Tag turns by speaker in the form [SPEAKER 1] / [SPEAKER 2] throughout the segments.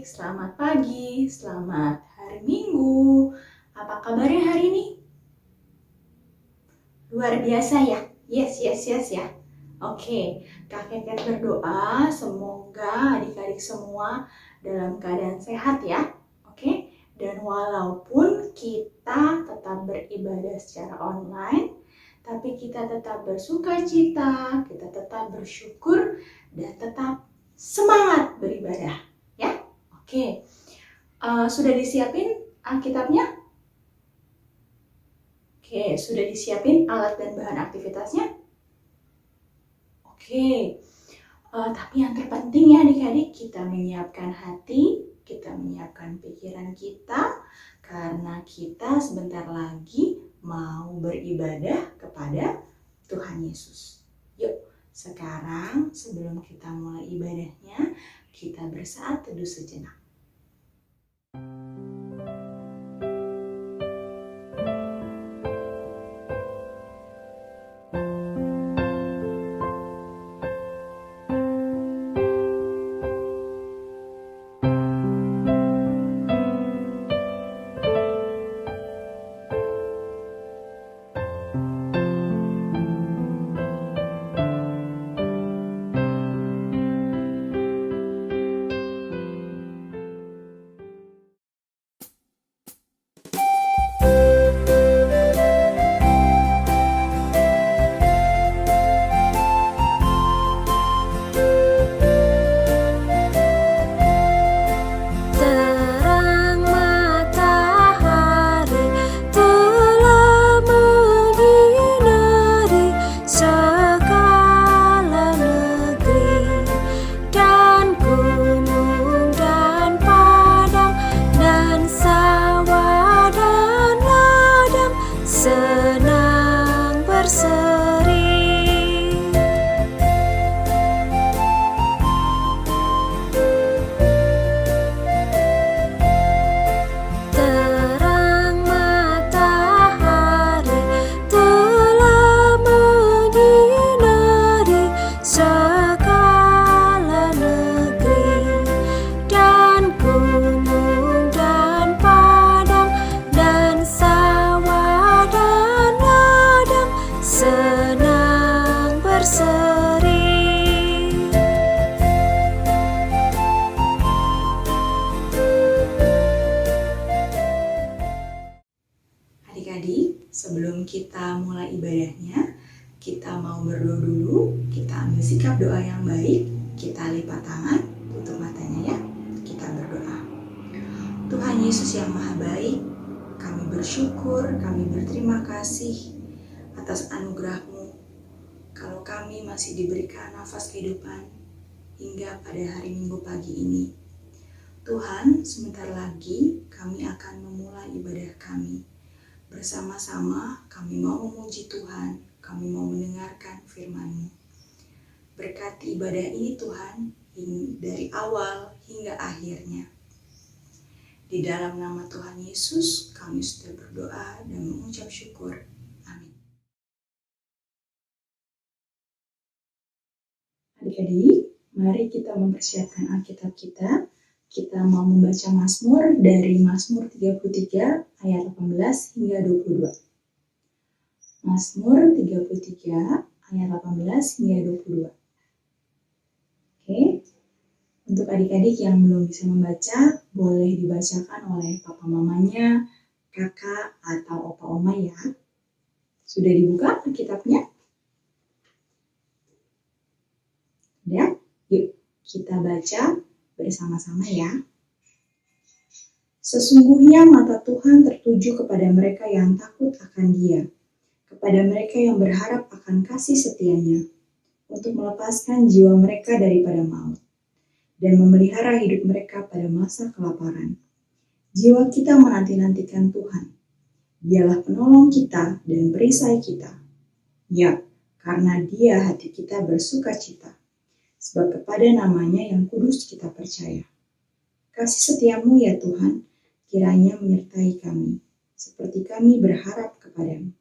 [SPEAKER 1] selamat pagi, selamat hari Minggu. Apa kabarnya hari ini? Luar biasa ya? Yes ya. Oke, kakek berdoa semoga adik-adik semua dalam keadaan sehat ya. Oke, dan walaupun kita tetap beribadah secara online, tapi kita tetap bersukacita, kita tetap bersyukur, dan tetap semangat beribadah ya. Oke, sudah disiapin Alkitabnya? Oke, sudah disiapin alat dan bahan aktivitasnya? Oke, tapi yang terpenting ya adik-adik, kita menyiapkan hati, kita menyiapkan pikiran kita, karena kita sebentar lagi mau beribadah kepada Tuhan Yesus. Yuk, sekarang sebelum kita mulai ibadahnya, kita bersaat teduh sejenak. Adik-adik, sebelum kita mulai ibadahnya, kita mau berdoa dulu. Kita ambil sikap doa yang baik, kita lipat tangan, tutup matanya ya. Kita berdoa. Tuhan Yesus yang Maha Baik, kami bersyukur, kami berterima kasih atas anugerah-Mu. Kalau kami masih diberikan nafas kehidupan hingga pada hari Minggu pagi ini. Tuhan, sebentar lagi kami akan memulai ibadah kami. Bersama-sama kami mau memuji Tuhan, kami mau mendengarkan firman-Mu. Berkati ibadah ini Tuhan, dari awal hingga akhirnya. Di dalam nama Tuhan Yesus, kami sudah berdoa dan mengucap syukur. Amin. Adik-adik, mari kita mempersiapkan Alkitab kita. Kita mau membaca Mazmur dari Mazmur 33 ayat 18 hingga 22. Mazmur 33 ayat 18 hingga 22. Oke. Untuk adik-adik yang belum bisa membaca, boleh dibacakan oleh papa mamanya, kakak atau opa oma ya. Sudah dibuka Alkitabnya? Sudah? Yuk kita baca bersama-sama ya. Sesungguhnya mata Tuhan tertuju kepada mereka yang takut akan Dia, kepada mereka yang berharap akan kasih setianya, untuk melepaskan jiwa mereka daripada maut, dan memelihara hidup mereka pada masa kelaparan. Jiwa kita menanti-nantikan Tuhan. Dialah penolong kita dan perisai kita. Ya, karena Dia hati kita bersukacita. Sebab kepada nama-Nya yang kudus kita percaya. Kasih setia-Mu ya Tuhan, kiranya menyertai kami, seperti kami berharap kepada-Mu.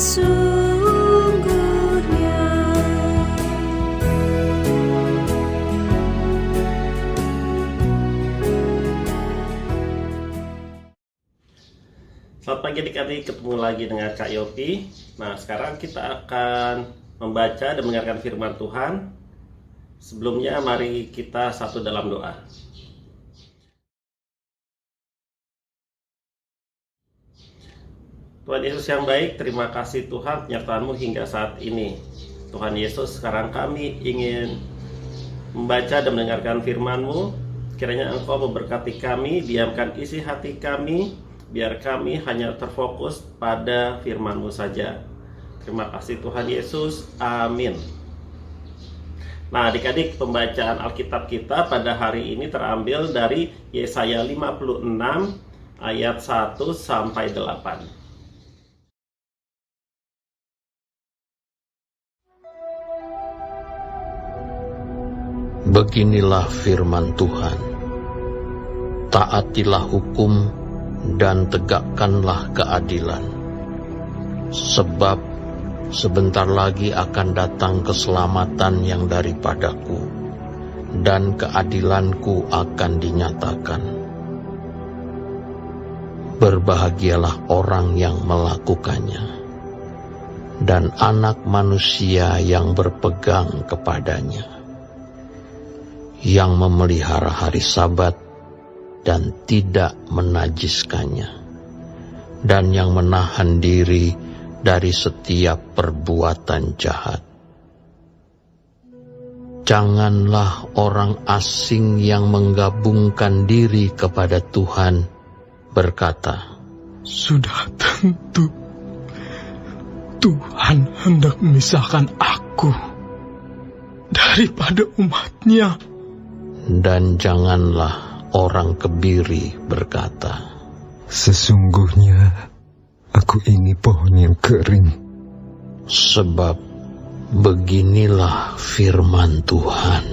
[SPEAKER 2] sesungguhnya.
[SPEAKER 3] Selamat pagi adik-adik, ketemu lagi dengan Kak Yopi. Nah, sekarang kita akan membaca dan mendengarkan firman Tuhan. Sebelumnya mari kita satu dalam doa. Tuhan Yesus yang baik, terima kasih Tuhan penyertaan-Mu hingga saat ini. Tuhan Yesus, sekarang kami ingin membaca dan mendengarkan firman-Mu. Kiranya Engkau memberkati kami, diamkan isi hati kami, biar kami hanya terfokus pada firman-Mu saja. Terima kasih Tuhan Yesus, amin. Nah adik-adik, pembacaan Alkitab kita pada hari ini terambil dari Yesaya 56 ayat 1 sampai 8.
[SPEAKER 4] Beginilah firman Tuhan, taatilah hukum dan tegakkanlah keadilan, sebab sebentar lagi akan datang keselamatan yang daripadaku, dan keadilanku akan dinyatakan. Berbahagialah orang yang melakukannya, dan anak manusia yang berpegang kepadanya, yang memelihara hari Sabat dan tidak menajiskannya, dan yang menahan diri dari setiap perbuatan jahat. Janganlah orang asing yang menggabungkan diri kepada Tuhan berkata,
[SPEAKER 5] "Sudah tentu Tuhan hendak memisahkan aku daripada umat-Nya."
[SPEAKER 4] Dan janganlah orang kebiri berkata,
[SPEAKER 5] "Sesungguhnya aku ini pohon yang kering."
[SPEAKER 4] Sebab beginilah firman Tuhan.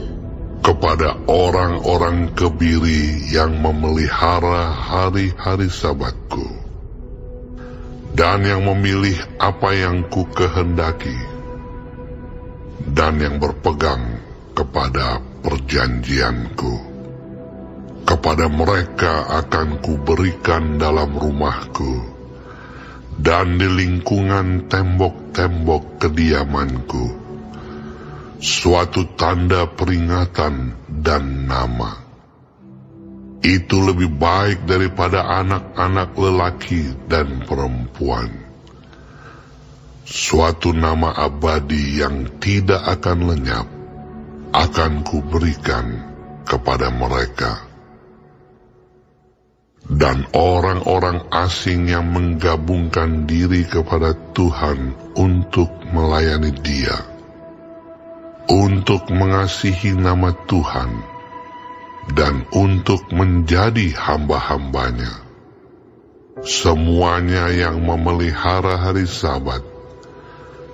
[SPEAKER 6] Kepada orang-orang kebiri yang memelihara hari-hari Sabatku, dan yang memilih apa yang ku kehendaki, dan yang berpegang kepada perjanjianku, kepada mereka akan kuberikan dalam rumahku, dan di lingkungan tembok-tembok kediamanku, suatu tanda peringatan dan nama. Itu lebih baik daripada anak-anak lelaki dan perempuan. Suatu nama abadi yang tidak akan lenyap akan kuberikan kepada mereka. Dan orang-orang asing yang menggabungkan diri kepada Tuhan untuk melayani Dia, untuk mengasihi nama Tuhan, dan untuk menjadi hamba-hambanya. Semuanya yang memelihara hari Sabat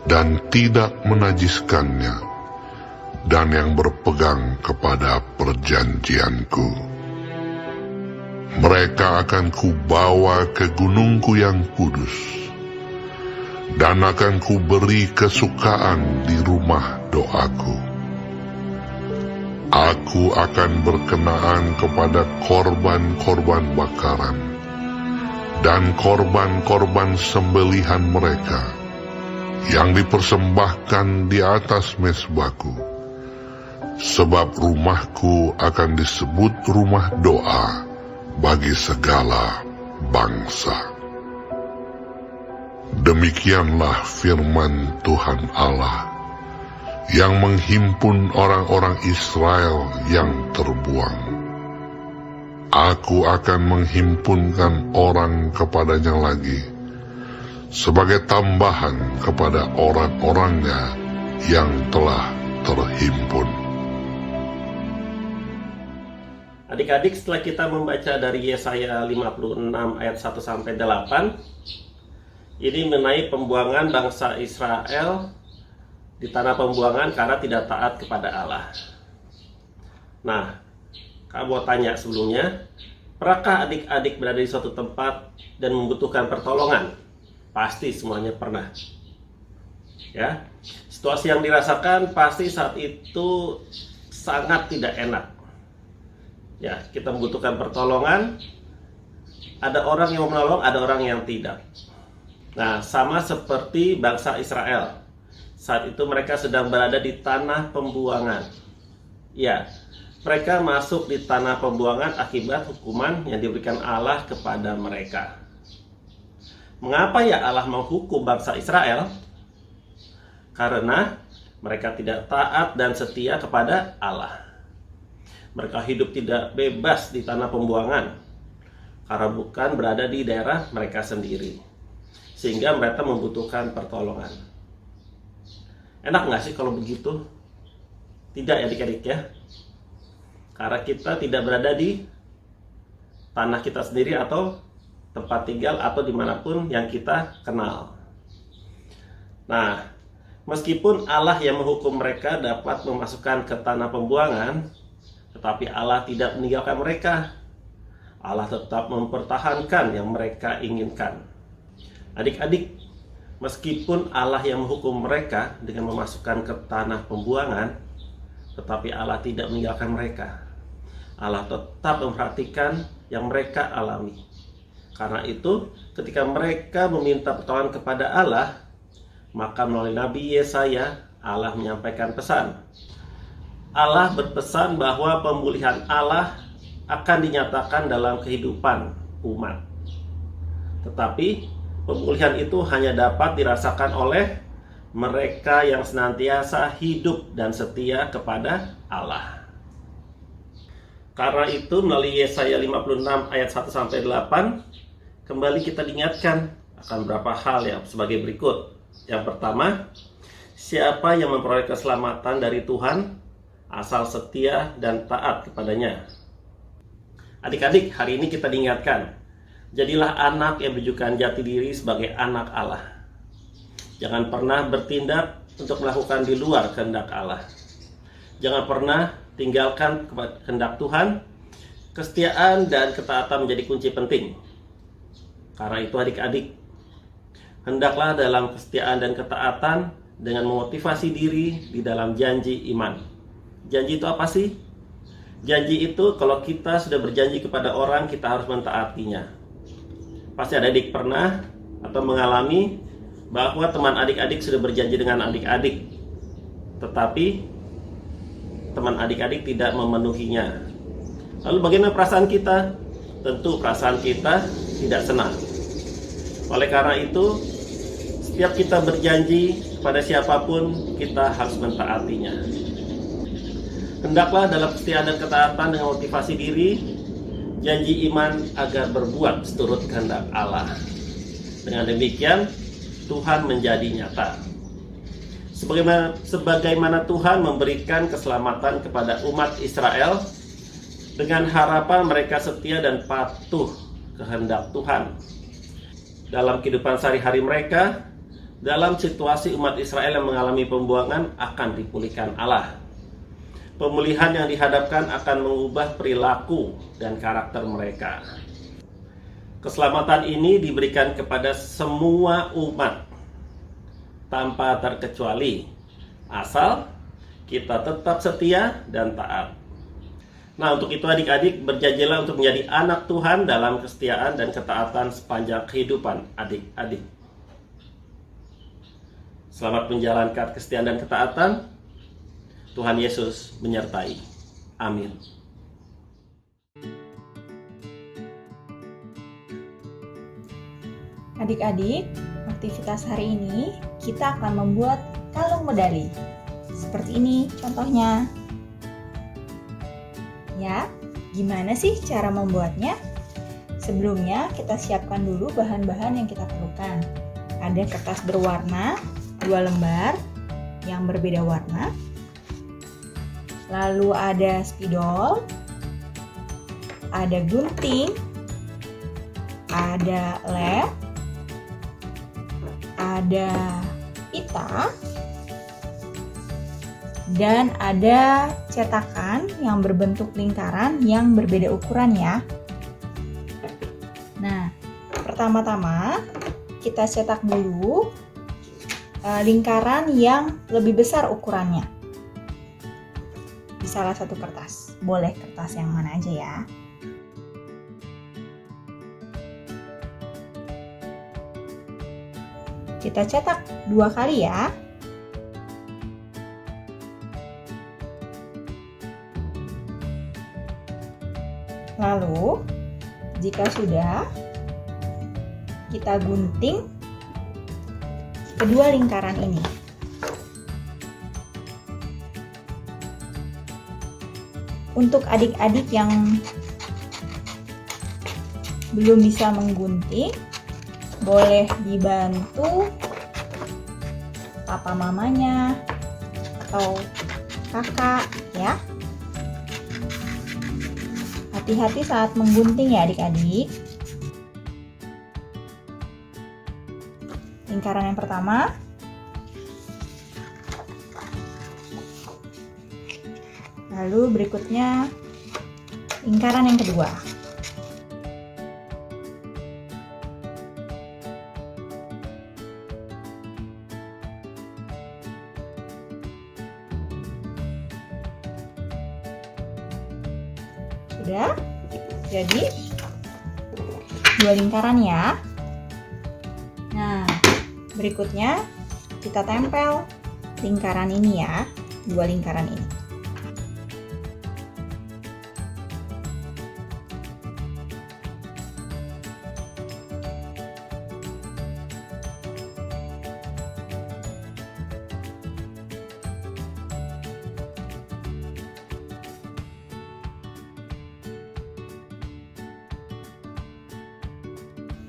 [SPEAKER 6] dan tidak menajiskannya, dan yang berpegang kepada perjanjianku, mereka akan kubawa ke gunungku yang kudus, dan akan kuberi kesukaan di rumah doaku. Aku akan berkenaan kepada korban-korban bakaran dan korban-korban sembelihan mereka yang dipersembahkan di atas mezbahku, sebab rumahku akan disebut rumah doa bagi segala bangsa. Demikianlah firman Tuhan Allah yang menghimpun orang-orang Israel yang terbuang. Aku akan menghimpunkan orang kepadanya lagi, sebagai tambahan kepada orang-orangnya yang telah terhimpun.
[SPEAKER 3] Adik-adik, setelah kita membaca dari Yesaya 56 ayat 1 sampai 8, ini mengenai pembuangan bangsa Israel di tanah pembuangan karena tidak taat kepada Allah. Nah, kamu mau tanya sebelumnya, pernahkah adik-adik berada di suatu tempat dan membutuhkan pertolongan? Pasti semuanya pernah. Ya, situasi yang dirasakan pasti saat itu sangat tidak enak. Ya, kita membutuhkan pertolongan. Ada orang yang menolong, ada orang yang tidak. Nah, sama seperti bangsa Israel. Saat itu mereka sedang berada di tanah pembuangan. Ya, mereka masuk di tanah pembuangan akibat hukuman yang diberikan Allah kepada mereka. Mengapa ya Allah menghukum bangsa Israel? Karena mereka tidak taat dan setia kepada Allah. Mereka hidup tidak bebas di tanah pembuangan karena bukan berada di daerah mereka sendiri, sehingga mereka membutuhkan pertolongan. Enak nggak sih kalau begitu? Tidak ya adik-adik ya, karena kita tidak berada di tanah kita sendiri atau tempat tinggal atau dimanapun yang kita kenal. Nah, meskipun Allah yang menghukum mereka dapat memasukkan ke tanah pembuangan, tetapi Allah tidak meninggalkan mereka. Allah tetap mempertahankan yang mereka inginkan. Adik-adik, meskipun Allah yang menghukum mereka dengan memasukkan ke tanah pembuangan, tetapi Allah tidak meninggalkan mereka. Allah tetap memperhatikan yang mereka alami. Karena itu, ketika mereka meminta pertolongan kepada Allah, maka melalui Nabi Yesaya, Allah menyampaikan pesan. Allah berpesan bahwa pemulihan Allah akan dinyatakan dalam kehidupan umat. Tetapi pemulihan itu hanya dapat dirasakan oleh mereka yang senantiasa hidup dan setia kepada Allah. Karena itu melalui Yesaya 56 ayat 1-8 kembali kita diingatkan akan beberapa hal yang sebagai berikut. Yang pertama, siapa yang memperoleh keselamatan dari Tuhan asal setia dan taat kepadanya. Adik-adik, hari ini kita diingatkan, jadilah anak yang menunjukkan jati diri sebagai anak Allah. Jangan pernah bertindak untuk melakukan di luar kehendak Allah. Jangan pernah tinggalkan kehendak Tuhan. Kesetiaan dan ketaatan menjadi kunci penting. Karena itu adik-adik, hendaklah dalam kesetiaan dan ketaatan dengan memotivasi diri di dalam janji iman. Janji itu apa sih? Janji itu kalau kita sudah berjanji kepada orang, kita harus mentaatinya. Pasti adik-adik pernah atau mengalami bahwa teman adik-adik sudah berjanji dengan adik-adik, tetapi teman adik-adik tidak memenuhinya. Lalu bagaimana perasaan kita? Tentu perasaan kita tidak senang. Oleh karena itu, setiap kita berjanji kepada siapapun, kita harus mentaatinya. Hendaklah dalam kesetiaan dan ketaatan dengan motivasi diri, janji iman agar berbuat seturut kehendak Allah. Dengan demikian, Tuhan menjadi nyata. Sebagaimana Tuhan memberikan keselamatan kepada umat Israel, dengan harapan mereka setia dan patuh kehendak Tuhan. Dalam kehidupan sehari-hari mereka, dalam situasi umat Israel yang mengalami pembuangan akan dipulihkan Allah. Pemulihan yang dihadapkan akan mengubah perilaku dan karakter mereka. Keselamatan ini diberikan kepada semua umat tanpa terkecuali, asal kita tetap setia dan taat. Nah, untuk itu adik-adik, berjanjilah untuk menjadi anak Tuhan dalam kesetiaan dan ketaatan sepanjang kehidupan adik-adik. Selamat menjalankan kesetiaan dan ketaatan. Tuhan Yesus menyertai. Amin.
[SPEAKER 2] Adik-adik, aktivitas hari ini kita akan membuat kalung medali. Seperti ini contohnya. Ya, gimana sih cara membuatnya? Sebelumnya kita siapkan dulu bahan-bahan yang kita perlukan. Ada kertas berwarna 2 lembar yang berbeda warna. Lalu ada spidol, ada gunting, ada lem, ada pita, dan ada cetakan yang berbentuk lingkaran yang berbeda ukuran ya. Nah, pertama-tama kita cetak dulu lingkaran yang lebih besar ukurannya di salah satu kertas. Boleh kertas yang mana aja ya. Kita cetak 2 kali ya. Lalu, jika sudah, kita gunting kedua lingkaran ini. Untuk adik-adik yang belum bisa menggunting, boleh dibantu papa mamanya atau kakak ya. Hati-hati saat menggunting ya adik-adik. Lingkaran yang pertama. Lalu berikutnya lingkaran yang kedua. Sudah jadi 2 lingkaran ya. Nah, berikutnya kita tempel lingkaran ini ya, 2 lingkaran ini.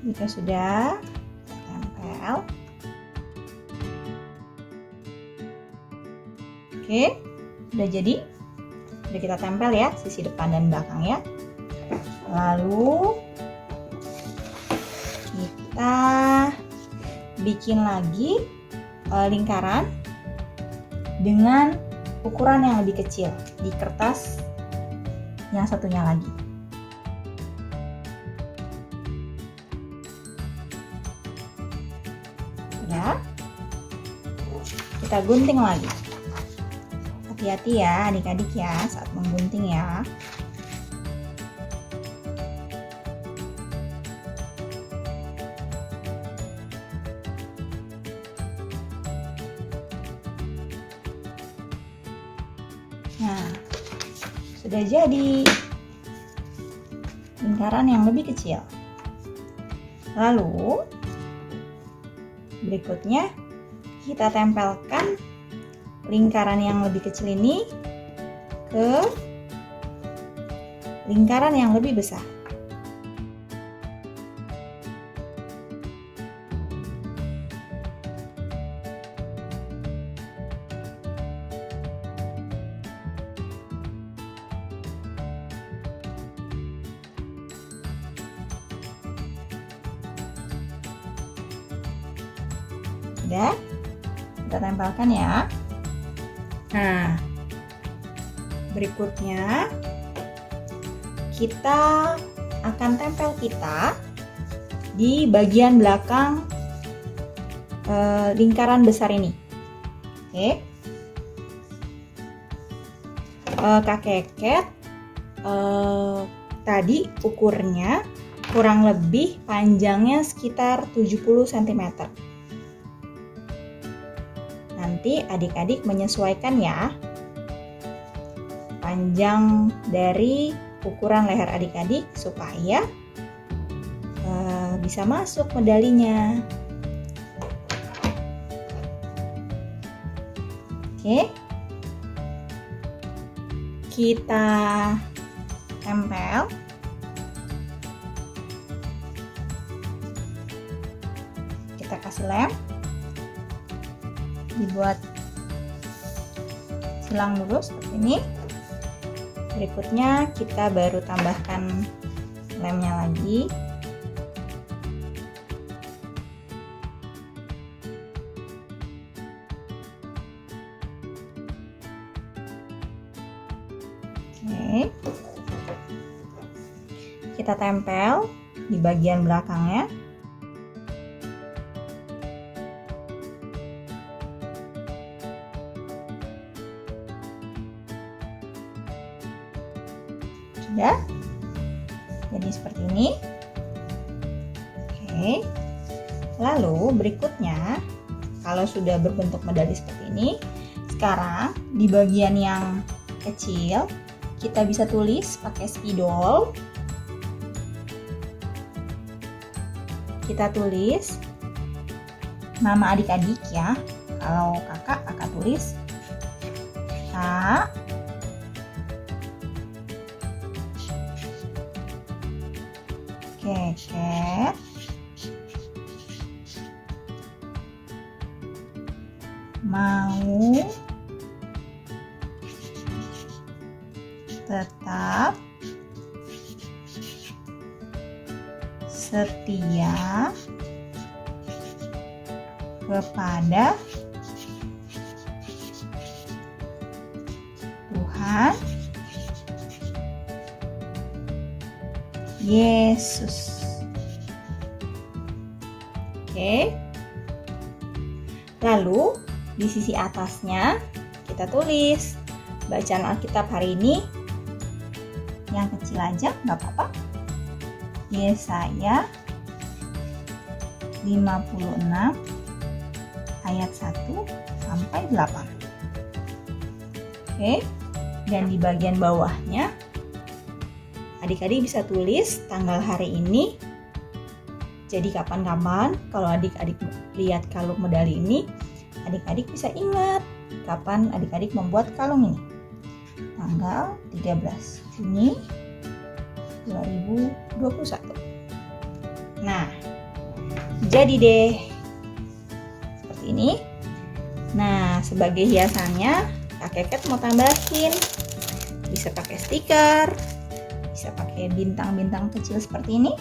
[SPEAKER 2] Jika sudah, tempel. Oke, udah jadi. Udah kita tempel ya, sisi depan dan belakang ya. Lalu kita bikin lagi lingkaran dengan ukuran yang lebih kecil di kertas yang satunya lagi. Ya, kita gunting lagi. Hati-hati ya adik-adik ya saat menggunting ya. Nah, sudah jadi lingkaran yang lebih kecil. Lalu berikutnya kita tempelkan lingkaran yang lebih kecil ini ke lingkaran yang lebih besar. Sudah, kita tempelkan ya. Nah, berikutnya kita akan tempel pita di bagian belakang lingkaran besar ini. Oke, Kak Keket tadi ukurnya kurang lebih panjangnya sekitar 70 cm. Nanti adik-adik menyesuaikan ya panjang dari ukuran leher adik-adik supaya bisa masuk medalinya. Oke, kita tempel. Kita kasih lem. Dibuat silang dulu seperti ini. Berikutnya kita baru tambahkan lemnya lagi. Oke, kita tempel di bagian belakangnya. ada. Jadi seperti ini. Oke. Lalu berikutnya, kalau sudah berbentuk medali seperti ini, sekarang di bagian yang kecil kita bisa tulis pakai spidol. Kita tulis nama adik-adik ya. Kalau kakak tulis Kak. Keket. Mau tetap setia kepada Tuhan Yesus. Oke. Lalu di sisi atasnya kita tulis bacaan Alkitab hari ini yang kecil aja, nggak apa-apa. Yesaya 56 ayat 1 sampai 8. Oke. Dan di bagian bawahnya adik-adik bisa tulis tanggal hari ini. Jadi kapan-kapan kalau adik-adik lihat kalung medali ini, adik-adik bisa ingat kapan adik-adik membuat kalung ini. Tanggal 13 Juni 2021. Nah, jadi deh seperti ini. Nah, sebagai hiasannya Kak Keket mau tambahin, bisa pakai stiker, bisa pakai bintang-bintang kecil seperti ini.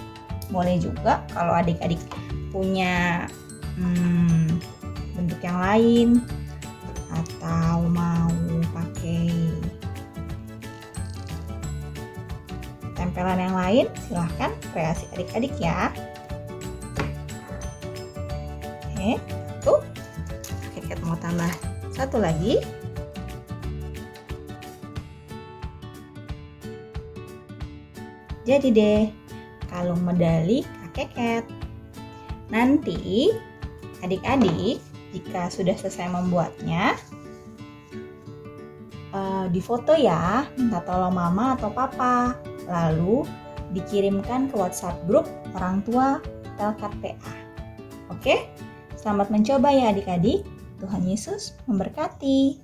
[SPEAKER 2] Boleh juga kalau adik-adik punya bentuk yang lain atau mau pakai tempelan yang lain, silahkan kreasi adik-adik ya. Oke, tuh Keket mau tambah satu lagi. Jadi deh kalung medali Kak Keket. Nanti adik-adik jika sudah selesai membuatnya, difoto ya, minta tolong mama atau papa, lalu dikirimkan ke WhatsApp grup orang tua Pelkat PA. Oke, selamat mencoba ya adik-adik. Tuhan Yesus memberkati.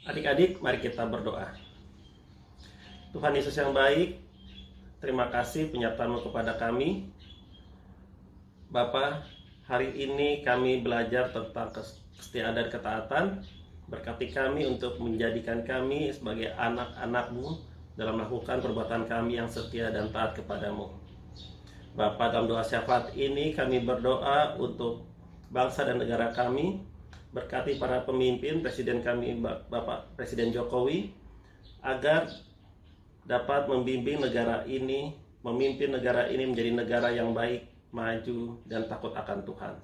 [SPEAKER 3] Adik-adik, mari kita berdoa. Tuhan Yesus yang baik, terima kasih penyertaan-Mu kepada kami. Bapa, hari ini kami belajar tentang kesetiaan dan ketaatan. Berkati kami untuk menjadikan kami sebagai anak-anak-Mu dalam melakukan perbuatan kami yang setia dan taat kepadamu. Bapa, dalam doa syafaat ini kami berdoa untuk bangsa dan negara kami. Berkati para pemimpin, Presiden kami Bapak Presiden Jokowi, agar dapat membimbing negara ini, memimpin negara ini menjadi negara yang baik, maju, dan takut akan Tuhan.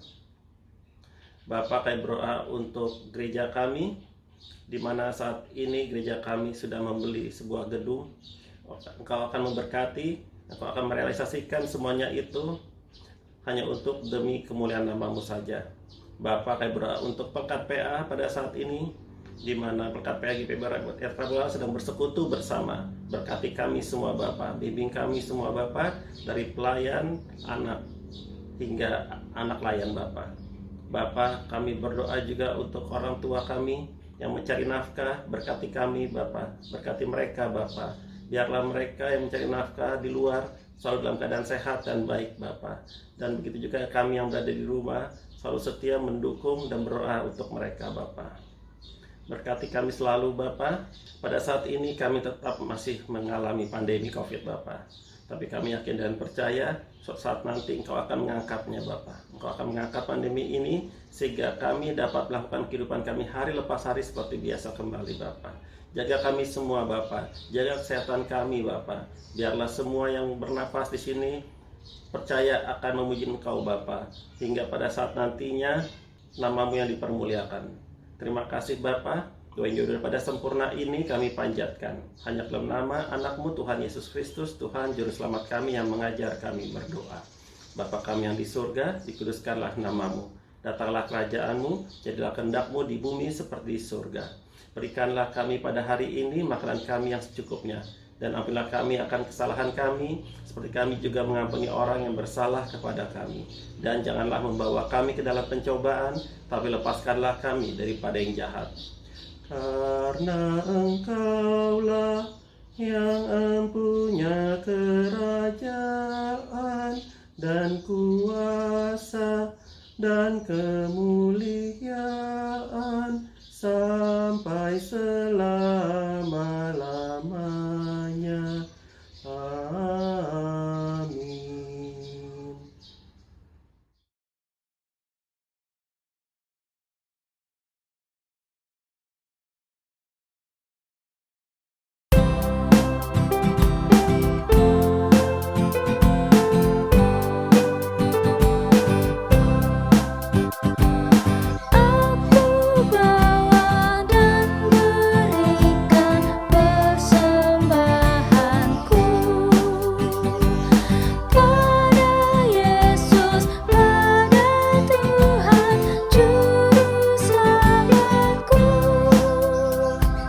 [SPEAKER 3] Bapak, kami berdoa untuk gereja kami, di mana saat ini gereja kami sudah membeli sebuah gedung. Engkau akan memberkati, Engkau akan merealisasikan semuanya itu hanya untuk demi kemuliaan nama-Mu saja. Bapak, kami berdoa untuk Pelkat PA pada saat ini. di mana berkat PAGP RK Bola sedang bersekutu bersama. Berkati kami semua Bapa, bimbing kami semua Bapa, dari pelayan anak hingga anak layan Bapa. Bapa, kami berdoa juga untuk orang tua kami yang mencari nafkah, berkati kami Bapa, berkati mereka Bapa. Biarlah mereka yang mencari nafkah di luar selalu dalam keadaan sehat dan baik Bapa. Dan begitu juga kami yang berada di rumah selalu setia mendukung dan berdoa untuk mereka Bapa. Berkati kami selalu Bapa. Pada saat ini kami tetap masih mengalami pandemi COVID Bapa. Tapi kami yakin dan percaya suatu saat nanti Engkau akan mengangkatnya Bapa. Engkau akan mengangkat pandemi ini sehingga kami dapat melakukan kehidupan kami hari lepas hari seperti biasa kembali Bapa. Jaga kami semua Bapa, jaga kesehatan kami Bapa. Biarlah semua yang bernapas di sini percaya akan memuji Engkau Bapa, hingga pada saat nantinya nama-Mu yang dipermuliakan. Terima kasih Bapa. Doa yang jauh daripada sempurna ini kami panjatkan hanya dalam nama anak-Mu Tuhan Yesus Kristus, Tuhan Juru Selamat kami yang mengajar kami berdoa. Bapa kami yang di surga, dikuduskanlah nama-Mu. Datanglah kerajaan-Mu, jadilah kehendak-Mu di bumi seperti di surga. Berikanlah kami pada hari ini makanan kami yang secukupnya, dan ampunilah kami akan kesalahan kami, seperti kami juga mengampuni orang yang bersalah kepada kami. Dan janganlah membawa kami ke dalam pencobaan, tapi lepaskanlah kami daripada yang jahat. Karena Engkaulah yang empunya kerajaan dan kuasa dan kemuliaan sampai selama-lamanya. Amin.
[SPEAKER 7] Aku bawa dan berikan persembahanku pada Yesus, pada Tuhan Juru Selamatku. Aku bawa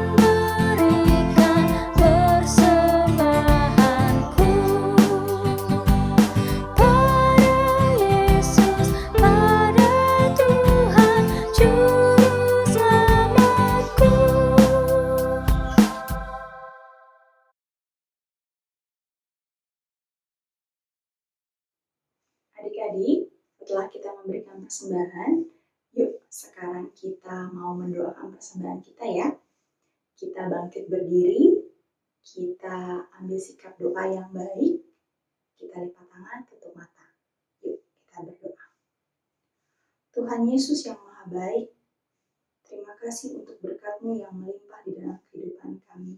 [SPEAKER 7] dan berikan persembahanku pada Yesus, pada Tuhan Juru Selamatku.
[SPEAKER 1] Adik-adik, setelah kita memberikan persembahan, yuk sekarang kita mau mendoakan persembahan kita ya. Kita bangkit berdiri, kita ambil sikap doa yang baik, kita lipat tangan, tutup mata. Yuk kita berdoa. Tuhan Yesus yang Maha Baik, terima kasih untuk berkat-Mu yang melimpah di dalam kehidupan kami.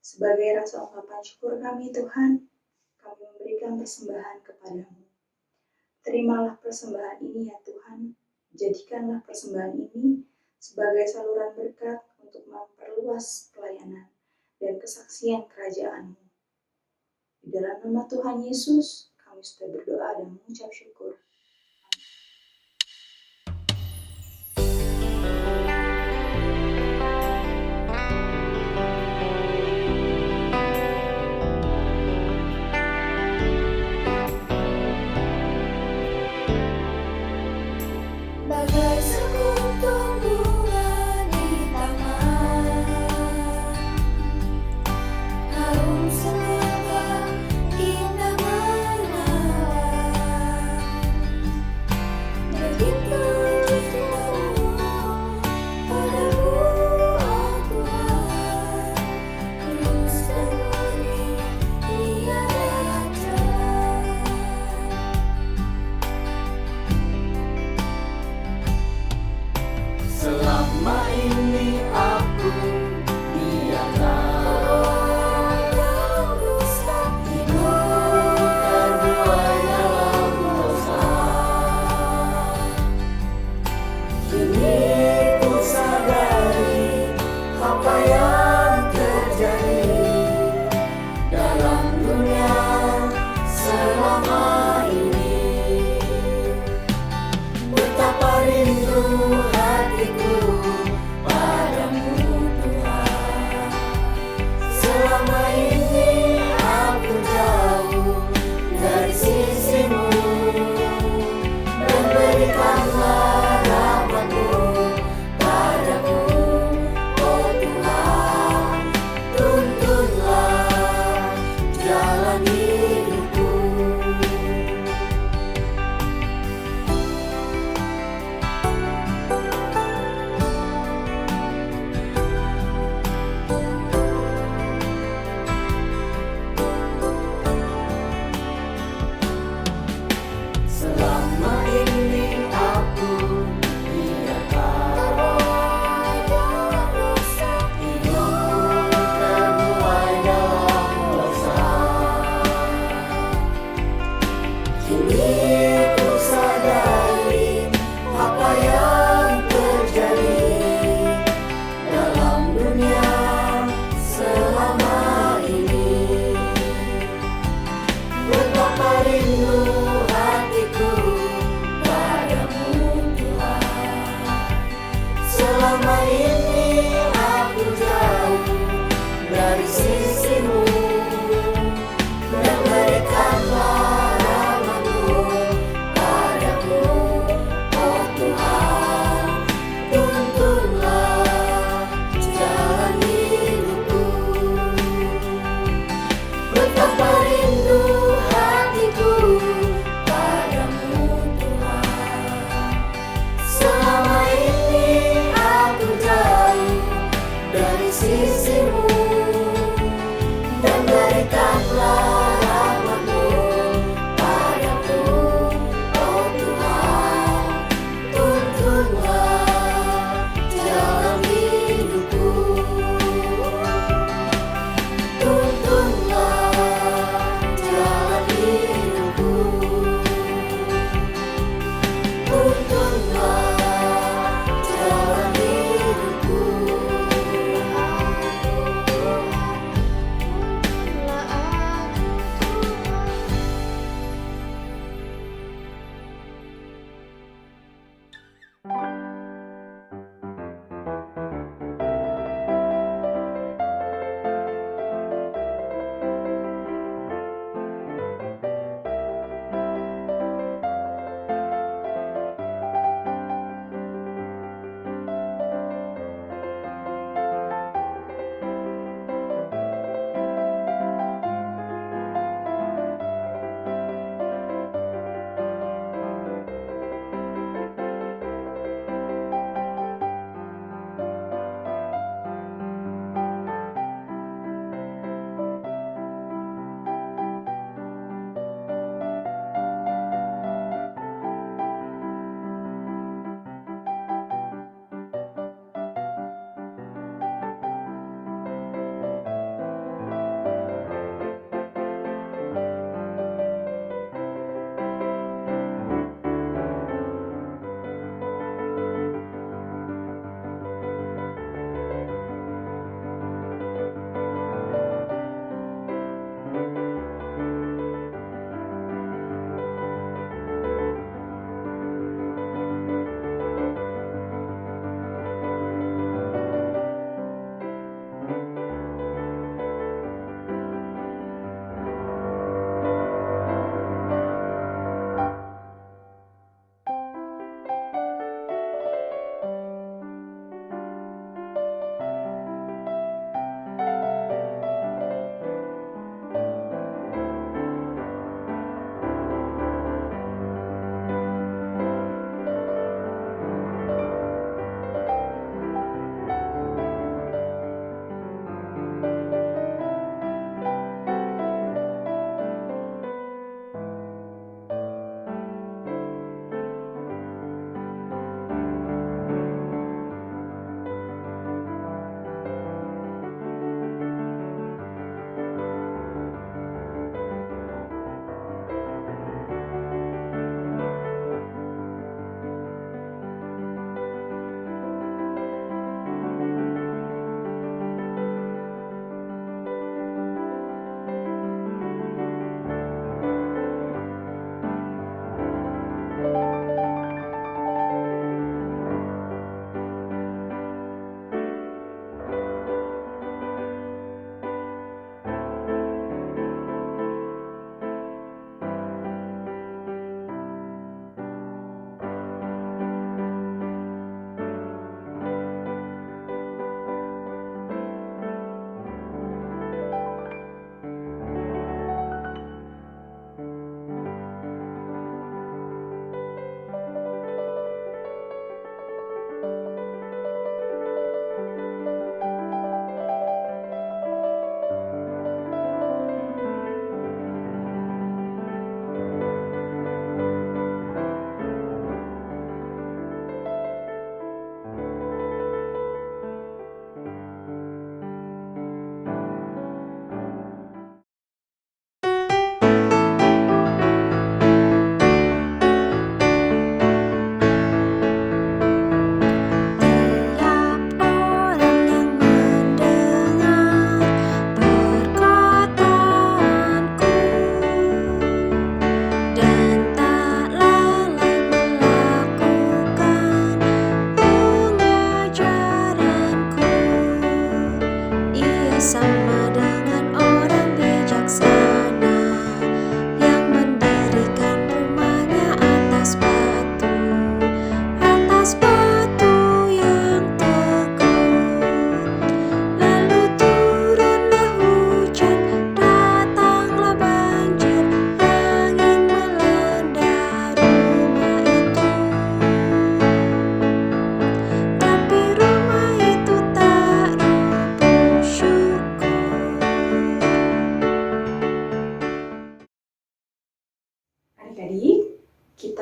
[SPEAKER 1] Sebagai rasa ungkapan syukur kami Tuhan, kami memberikan persembahan kepadamu. Terimalah persembahan ini ya Tuhan, jadikanlah persembahan ini sebagai saluran berkat untuk memperluas pelayanan dan kesaksian kerajaan-Mu. Di dalam nama Tuhan Yesus, kami sudah berdoa dan mengucap syukur.
[SPEAKER 7] Bagai sekuntum bunga di taman, harum selapa indah menawan. Begitu cintamu padaku, oh Tuhan, tulus dan murni tiada celah.
[SPEAKER 8] Selama ini aku biarkan hidup terbuai dalam dosa.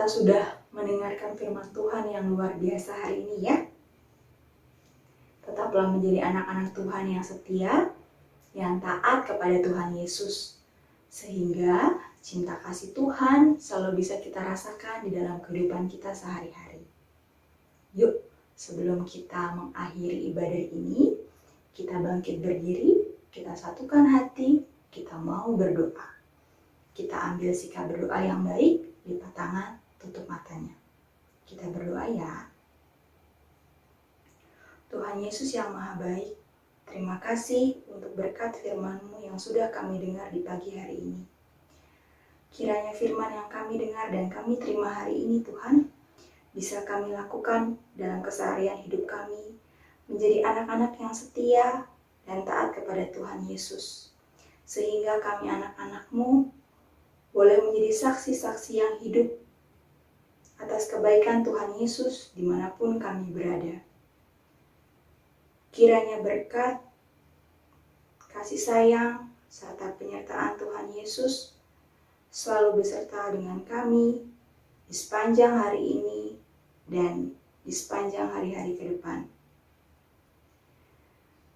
[SPEAKER 1] kita sudah mendengarkan firman Tuhan yang luar biasa hari ini ya. Tetaplah menjadi anak-anak Tuhan yang setia, yang taat kepada Tuhan Yesus. Sehingga cinta kasih Tuhan selalu bisa kita rasakan di dalam kehidupan kita sehari-hari. Yuk, sebelum kita mengakhiri ibadah ini, kita bangkit berdiri, kita satukan hati, kita mau berdoa. Kita ambil sikap berdoa yang baik, lipat tangan, tutup matanya. Kita berdoa ya. Tuhan Yesus yang Maha Baik, terima kasih untuk berkat firman-Mu yang sudah kami dengar di pagi hari ini. Kiranya firman yang kami dengar dan kami terima hari ini Tuhan, bisa kami lakukan dalam keseharian hidup kami, menjadi anak-anak yang setia dan taat kepada Tuhan Yesus. Sehingga kami anak-anak-Mu boleh menjadi saksi-saksi yang hidup atas kebaikan Tuhan Yesus dimanapun kami berada. Kiranya berkat, kasih sayang, serta penyertaan Tuhan Yesus selalu beserta dengan kami di sepanjang hari ini dan di sepanjang hari-hari ke depan.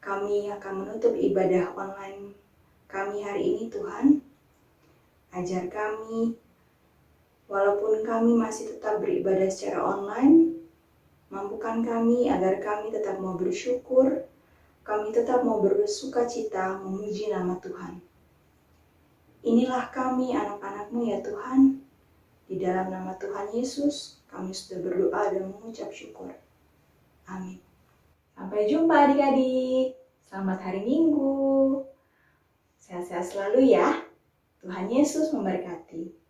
[SPEAKER 1] Kami akan menutup ibadah online kami hari ini Tuhan. Ajar kami, walaupun kami masih tetap beribadah secara online, mampukan kami agar kami tetap mau bersyukur, kami tetap mau bersuka cita memuji nama Tuhan. Inilah kami anak-anak-Mu ya Tuhan, di dalam nama Tuhan Yesus, kami sudah berdoa dan mengucap syukur. Amin. Sampai jumpa adik-adik, selamat hari Minggu. Sehat-sehat selalu ya. Tuhan Yesus memberkati.